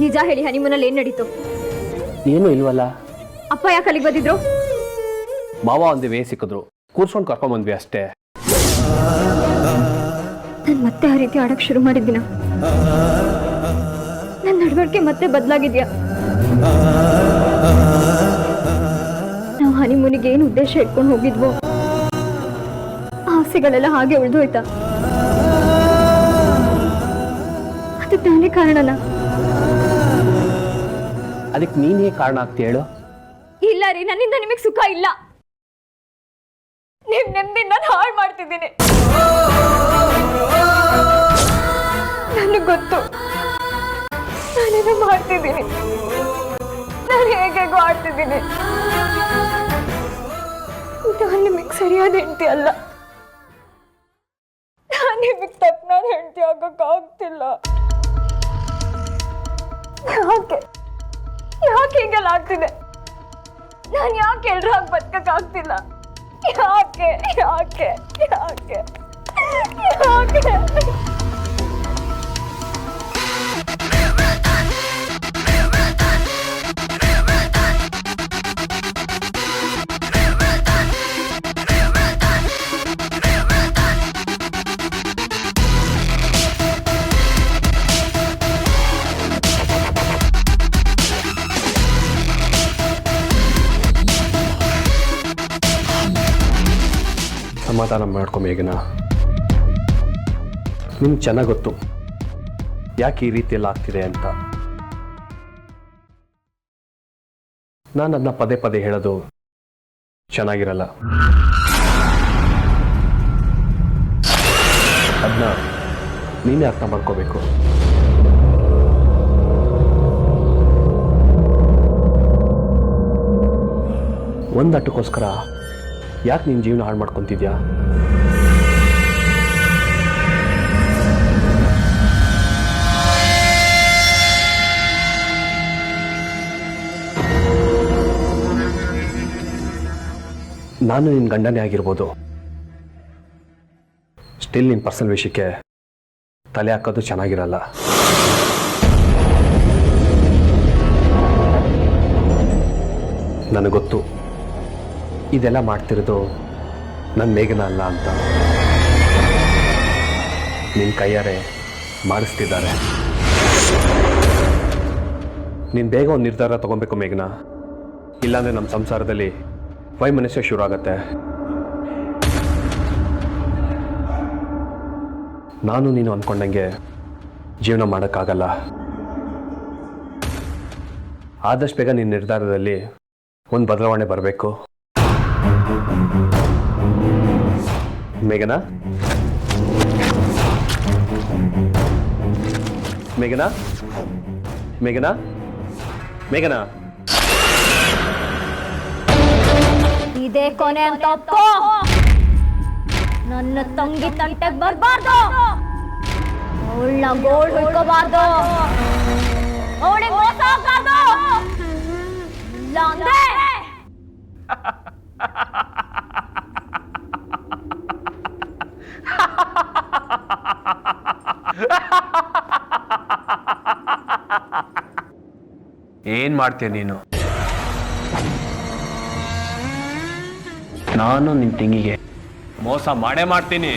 ನಿಜ ಹೇಳಿ, ಹನಿಮೂನಲ್ಲಿ ಏನ್ ನಡೀತು? ಏನು ಇಲ್ವಲ್ಲ. ಅಪ್ಪ ಯಾಕೆ ಅಲ್ಲಿಗೆ ಬಂದಿದ್ರು? ಮಾವ ಒಂದೇ ವೇ ಸಿಕ್ಕಿದ್ರು, ಕೂರ್ಸ್ಕೊಂಡು ಕರ್ಕೊಂಡ್ ಬಂದ್ವಿ ಅಷ್ಟೇ. ನಾನು ಮತ್ತೆ ಆ ರೀತಿ ಆಡಕ್ ಶುರು ಮಾಡಿದ್ದೀನ? ನನ್ನ ನಡವಳಿಕೆ ಮತ್ತೆ ಬದಲಾಗಿದ್ಯಾ? ನಾವು ಹನಿಮೂನಿಗೆ ಏನು ಉದ್ದೇಶ ಇಟ್ಕೊಂಡು ಹೋಗಿದ್ವೋ ಆಸೆಗಳೆಲ್ಲ ಹಾಗೆ ಉಳಿದೋಯ್ತಾ? ಅದಕ್ಕೆ ನಾನೇ ಕಾರಣನ? ಅದಕ್ಕೆ ನೀನೇ ಕಾರಣ ಆಗ್ತಿ ಹೇಳು? ಇಲ್ಲ ರೀ, ನನ್ನಿಂದ ನಿಮಗೆ ಸುಖ ಇಲ್ಲ. ನಿಮ್ ನೆಮ್ಮದಿ ನಾನು ಹಾಳು ಮಾಡ್ತಿದ್ದೀನಿ. ನನಗೆ ಗೊತ್ತು ನಾನೇನೋ ಮಾಡ್ತಿದ್ದೀನಿ, ನಾನು ಹೇಗೇಗೋ ಆಡ್ತಿದ್ದೀನಿ. ನಾನು ನಿಮಗೆ ಸರಿಯಾದ ಹೆಂಡತಿ ಅಲ್ಲ. ನಾನು ನಿಮಗೆ ತಪ್ಪನಾದ ಹೆಂಡತಿ ಆಗಕ್ಕಾಗ್ತಿಲ್ಲ. ಯಾಕೆ ಯಾಕೆ ಹೀಗೆಲ್ಲ ಆಗ್ತಿದೆ? ನಾನು ಯಾಕೆ ಎಲ್ರ ಹಾಗೆ ಬದುಕಕ್ಕಾಗ್ತಿಲ್ಲ? ಯಾಕೆ ಯಾಕೆ ಯಾಕೆ ಯಾಕೆ? ಸಮಾಧಾನ ಮಾಡ್ಕೊ ಮೇಘನ. ನಿಮ್ಗೆ ಚೆನ್ನಾಗಿ ಗೊತ್ತು ಯಾಕೆ ಈ ರೀತಿಯೆಲ್ಲ ಆಗ್ತಿದೆ ಅಂತ. ನಾನು ಅದನ್ನ ಪದೇ ಪದೇ ಹೇಳೋದು ಚೆನ್ನಾಗಿರಲ್ಲ. ಅದನ್ನ ನೀನೇ ಅರ್ಥ ಮಾಡ್ಕೋಬೇಕು. ಒಂದಟ್ಟಕ್ಕೋಸ್ಕರ ಯಾಕೆ ನಿನ್ನ ಜೀವನ ಹಾಳು ಮಾಡ್ಕೊತಿದ್ಯಾ? ನಾನು ನಿನ್ನ ಗಂಡನೇ ಆಗಿರ್ಬೋದು, ಸ್ಟಿಲ್ ನಿನ್ನ ಪರ್ಸನಲ್ ವಿಷಯಕ್ಕೆ ತಲೆ ಹಾಕೋದು ಚೆನ್ನಾಗಿರಲ್ಲ. ನನಗೆ ಗೊತ್ತು ಇದೆಲ್ಲ ಮಾಡ್ತಿರೋದು ನನ್ನ ಮೇಘನ ಅಲ್ಲ ಅಂತ. ನಿನ್ನ ಕೈಯಾರೆ ಮಾಡಿಸ್ತಿದ್ದಾರೆ. ನೀನು ಬೇಗ ಒಂದು ನಿರ್ಧಾರ ತಗೊಬೇಕು ಮೇಘನ, ಇಲ್ಲಾಂದರೆ ನಮ್ಮ ಸಂಸಾರದಲ್ಲಿ ವೈಮನಸ್ಯ ಶುರು ಆಗತ್ತೆ. ನಾನು ನೀನು ಅಂದ್ಕೊಂಡಂಗೆ ಜೀವನ ಮಾಡೋಕ್ಕಾಗಲ್ಲ. ಆದಷ್ಟು ಬೇಗ ನಿನ್ನ ನಿರ್ಧಾರದಲ್ಲಿ ಒಂದು ಬದಲಾವಣೆ ಬರಬೇಕು. ಮೇಘನಾ, ಮೇಘನಾ, ಮೇಘನಾ, ಮೇಘನಾ, ಇದೇ ಕೊನೆ ಅಂತ ಅಪ್ಪ. ನನ್ನ ತಂಗಿ ತಂಟೆಗೆ ಬರಬಾರ್ದು, ಅವಳನ್ನ ಗೋಳ್ ಹುಡ್ಕೋಬಾರ್ದು, ಅವಳಿಗೆ ಮೋಸ ಆಗ್ಬಾರ್ದು. ಇಲ್ಲ ಅಂದ್ರೆ ಏನ್ ಮಾಡ್ತೀಯ ನೀನು? ನಾನು ನಿನ್ನ ತಂಗಿಗೆ ಮೋಸ ಮಾಡೇ ಮಾಡ್ತೀನಿ.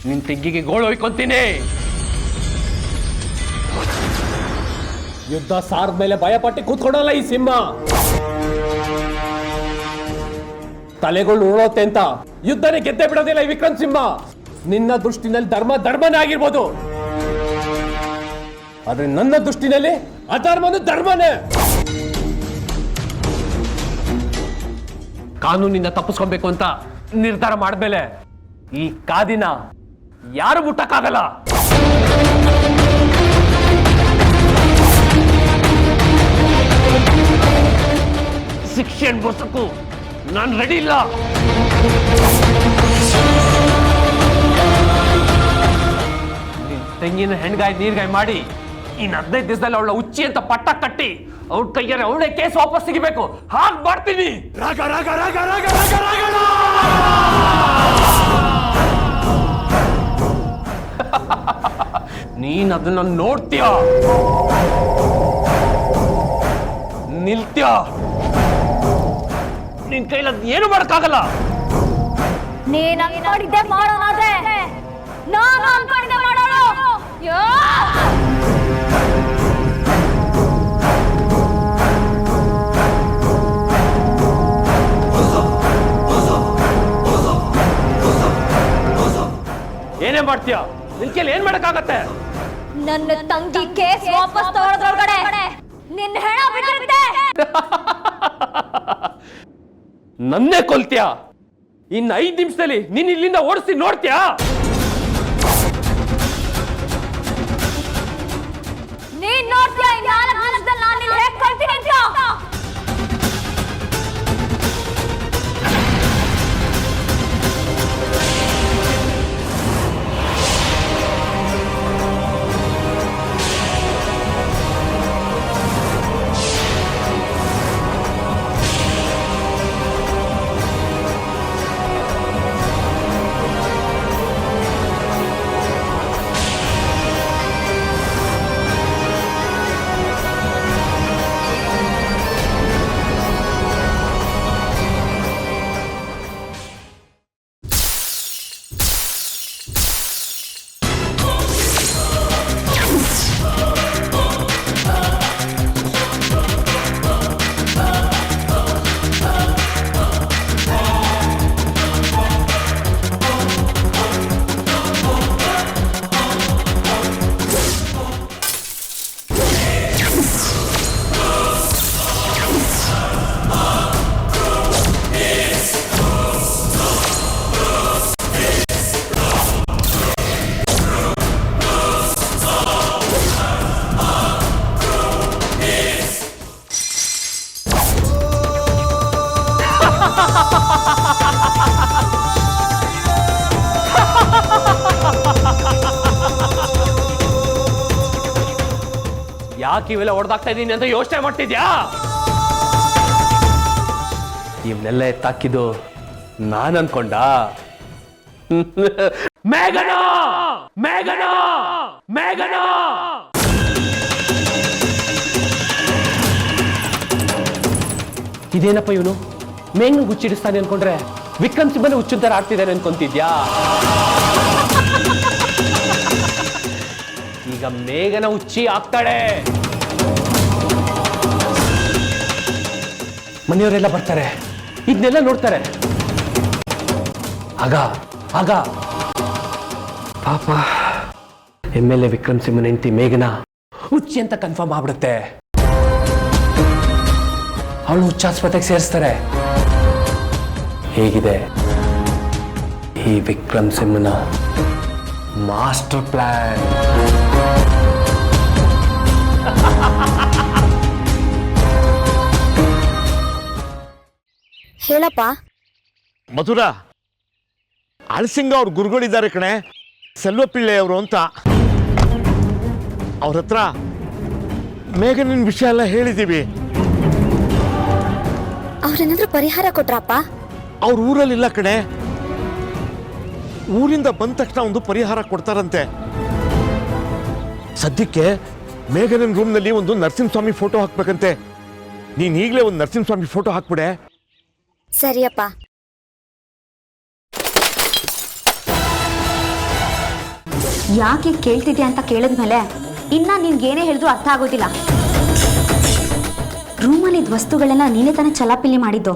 ನಿನ್ನ ತಂಗಿಗೆ ಗೋಳು ಹೊಯ್ಕೊಂತೀನಿ. ಯುದ್ಧ ಸಾರದ ಮೇಲೆ ಭಯಪಟ್ಟು ಕೂತ್ಕೊಡಲ್ಲ ಈ ಸಿಂಹ. ತಲೆಗಳು ಉಳೋತ್ತೆ ಅಂತ ಯುದ್ಧನೇ ಗೆದ್ದೆ ಬಿಡೋದಿಲ್ಲ ಈ ವಿಕ್ರಮ್ ಸಿಂಹ. ನಿನ್ನ ದೃಷ್ಟಿನಲ್ಲಿ ಧರ್ಮ ಧರ್ಮನೇ ಆಗಿರ್ಬೋದು, ಆದ್ರೆ ನನ್ನ ದೃಷ್ಟಿನಲ್ಲಿ ಅಧರ್ಮನು ಧರ್ಮನೇ. ಕಾನೂನಿಂದ ತಪ್ಪಿಸ್ಕೊಬೇಕು ಅಂತ ನಿರ್ಧಾರ ಮಾಡಿದ್ಮೇಲೆ ಈ ಕಾದಿನ ಯಾರು ಮುಟ್ಟಕ್ಕಾಗಲ್ಲ. ಶಿಕ್ಷೆ ಅನ್ಭವಿಸಕ್ಕೂ ನಾನು ರೆಡಿ ಇಲ್ಲ. ತೆಂಗಿನ ಹೆಣ್ಗಾಯಿ ನೀರ್ಗಾಯಿ ಮಾಡಿ ಇನ್ನು 15 ದಿವಸದಲ್ಲಿ ಅವಳ ಉಚ್ಚಿ ಅಂತ ಪಟ್ಟ ಕಟ್ಟಿ ಅವ್ರ ಕೈಯಾರೆ ಅವಳೇ ಕೇಸ್ ವಾಪಸ್ ಸಿಗಬೇಕು. ಹಾಗೆ ಮಾಡ್ತೀನಿ. ರಾಗ ರಾಗ ರಾಗ ರಾಗ ರಾಗ ರಾಗ ನೀನ್ ಅದನ್ನ ನೋಡ್ತೀಯ, ನಿಲ್ತೀಯ. ನಿನ್ ಕೈಲಿ ಏನು ಮಾಡಕ್ಕಾಗಲ್ಲ. ನೀನ್ ಅನ್ಕೊಂಡಿದ್ದೆ ಮಾಡೋಣಾದ್ರೆ ನಾನು ಅನ್ಕೊಂಡಿದ್ದೆ ಮಾಡೋಣ. ಏನೇ ಮಾಡ್ತೀಯ? ನಿನ್ ಕೈಲಿ ಏನ್ ಮಾಡಕ್ಕಾಗತ್ತೆ? ನನ್ನ ತಂಗಿ ಕೇಸ್ ವಾಪಸ್ ತಗೊಳ್ಳೋದ್ರೊಳಗಡೆ ನಿನ್ನ ಹೆಣ ಬಿಟ್ಟಿರುತ್ತೆ. ನನ್ನೇ ಕೊಲ್ತೀಯ? ಇನ್ನು 5 ನಿಮಿಷದಲ್ಲಿ ನೀನ್ ಇಲ್ಲಿಂದ ಓಡಿಸಿ ನೋಡ್ತೀಯಾ? ನೀನ್ ನೋಡ್ತೀಯ 4 ನಿಮಿಷದಲ್ಲಿ ನಾನು ನಿನ್ನ ಹೇಗೆ ಕೊಲ್ತೀನಿ ಅಂತ. ಯಾಕೆ ಇವೆಲ್ಲ ಹೊಡೆದಾಗ್ತಾ ಇದ್ದೀನಿ ಅಂತ ಯೋಚನೆ ಮಾಡ್ತಿದ್ಯಾ? ಇವನ್ನೆಲ್ಲ ಎತ್ತಾಕಿದ್ದು ನಾನು ಅನ್ಕೊಂಡ. ಮೇಘನಾ, ಮೇಘನಾ, ಮೇಘನಾ! ಇದೇನಪ್ಪ ಇವನು ಮೇಘನ ಹುಚ್ಚಿಡಿಸ್ತಾನೆ ಅನ್ಕೊಂಡ್ರೆ ವಿಕ್ರಮ್ ಸಿಂಹನ ಹುಚ್ಚುಂತರ ಆಡ್ತಿದ್ದಾನೆ ಅನ್ಕೊಂತಿದ್ಯಾ? ಈಗ ಮೇಘನ ಹುಚ್ಚಿ ಆಗ್ತಾಳೆ. ಮನೆಯವರೆಲ್ಲ ಬರ್ತಾರೆ, ಇದನ್ನೆಲ್ಲ ನೋಡ್ತಾರೆ. ಆಗ ಆಗ ಪಾಪ MLA ವಿಕ್ರಮ್ ಸಿಂಹನ ಹೆಂಡತಿ ಮೇಘನ ಹುಚ್ಚಿ ಅಂತ ಕನ್ಫರ್ಮ್ ಆಗ್ಬಿಡುತ್ತೆ. ಅವಳು ಹುಚ್ಚಾಸ್ಪತ್ರೆಗೆ ಸೇರಿಸ್ತಾರೆ. ಹೇಗಿದೆ ಈ ವಿಕ್ರಮ್ ಸಿಂಹನ ಮಾಸ್ಟರ್ ಪ್ಲಾನ್? ಹೇಳಪ್ಪ. ಮಧುರಾ, ಅಳಸಿಂಗ ಅವ್ರ ಗುರುಗಳಿದ್ದಾರೆ ಕಣೆ, ಸೆಲ್ವಪಿಳ್ಳೆ ಅವರು ಅಂತ. ಅವ್ರ ಹತ್ರ ಮೇಘನಿನ ವಿಷಯ ಎಲ್ಲ ಹೇಳಿದ್ದೀವಿ. ಅವ್ರೇನಾದ್ರೂ ಪರಿಹಾರ ಕೊಟ್ರಪ್ಪ? ಅವ್ರ ಊರಲ್ಲಿಲ್ಲ ಕಣೆ, ಊರಿಂದ ಬಂದ ತಕ್ಷಣ ಒಂದು ಪರಿಹಾರ ಕೊಡ್ತಾರಂತೆ. ಸದ್ಯಕ್ಕೆ ಮೇಘನನ್ ರೂಮ್ನಲ್ಲಿ ಒಂದು ನರಸಿಂಹಸ್ವಾಮಿ ಫೋಟೋ ಹಾಕ್ಬೇಕಂತೆ. ನೀನ್ ಈಗಲೇ ಒಂದು ನರಸಿಂಹಸ್ವಾಮಿ ಫೋಟೋ ಹಾಕ್ಬಿಡೆ. ಸರಿಯಪ್ಪ. ಯಾಕೆ ಕೇಳ್ತಿದ್ಯಾ ಅಂತ ಕೇಳಿದ್ಮೇಲೆ ಇನ್ನ ನಿನ್ಗೇನೇ ಹೇಳಿದ್ರು ಅರ್ಥ ಆಗೋದಿಲ್ಲ. ರೂಮಲ್ಲಿದ್ದ ವಸ್ತುಗಳೆಲ್ಲ ನೀನೇ ತಾನೇ ಚಲಾಪಿಲ್ಲಿ ಮಾಡಿದ್ದು.